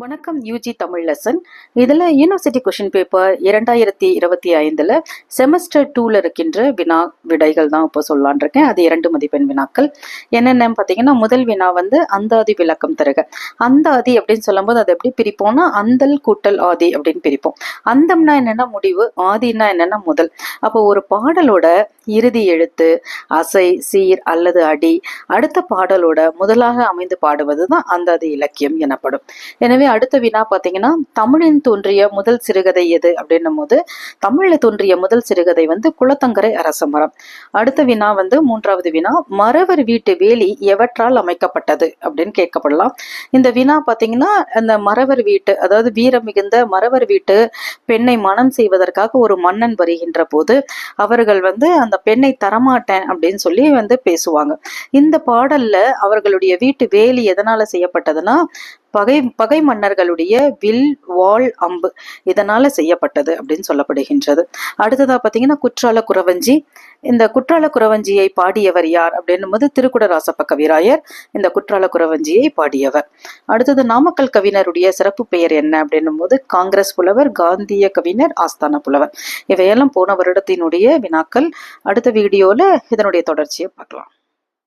வணக்கம் UG Tamil lesson. இதில் university question paper 2025 semester 2ல் இருக்கின்ற வினா விடைகள் தான் இப்போ சொல்லலான் இருக்கேன். அது 2 மதிப்பெண் வினாக்கள். என்னென்னு பார்த்தீங்கன்னா, முதல் வினா அந்தாதி விளக்கம் தருக. அந்தாதி அப்படின்னு சொல்லும்போது அதை எப்படி பிரிப்போம்னா, அந்தல் கூட்டல் ஆதி அப்படின்னு பிரிப்போம். அந்தம்னா என்னென்னா முடிவு, ஆதினா என்னென்னா முதல். அப்போ ஒரு பாடலோட இறுதி எழுத்து, அசை, சீர் அல்லது அடி அடுத்த பாடலோட முதலாக அமைந்து பாடுவது தான் அந்தாதி இலக்கியம் எனப்படும். எனவே அடுத்த வினா பார்த்தீங்கன்னா, தமிழின் தோன்றிய முதல் சிறுகதை எது அப்படின்னும் போது தமிழ்ல தோன்றிய முதல் சிறுகதை குளத்தங்கரை அரசமரம். அடுத்த வினா மூன்றாவது வினா, மறவர் வீட்டு வேலி எவற்றால் அமைக்கப்பட்டது அப்படின்னு கேட்கப்படலாம். இந்த வினா பார்த்தீங்கன்னா, அந்த மறவர் வீட்டு, அதாவது வீரம் மிகுந்த மறவர் வீட்டு பெண்ணை மனம் செய்வதற்காக ஒரு மன்னன் வருகின்ற போது அவர்கள் அந்த பெண்ணை தரமாட்டேன் அப்படின்னு சொல்லி பேசுவாங்க. இந்த பாடல்ல அவர்களுடைய வீட்டு வேலி எதனால செய்யப்பட்டதுன்னா, பகை மன்னர்களுடைய வில், வாள், அம்பு இதனால செய்யப்பட்டது அப்படின்னு சொல்லப்படுகின்றது. அடுத்ததா பார்த்தீங்கன்னா, குற்றால குறவஞ்சி. இந்த குற்றால குறவஞ்சியை பாடியவர் யார் அப்படின்னும் போது திருக்குடராசப்ப கவிராயர் இந்த குற்றால குறவஞ்சியை பாடியவர். அடுத்தது, நாமக்கல் கவிஞருடைய சிறப்பு பெயர் என்ன அப்படின்னும் போது காங்கிரஸ் புலவர், காந்திய கவிஞர், ஆஸ்தான புலவர். இவையெல்லாம் போன வருடத்தினுடைய வினாக்கள். அடுத்த வீடியோல இதனுடைய தொடர்ச்சியை பார்க்கலாம்.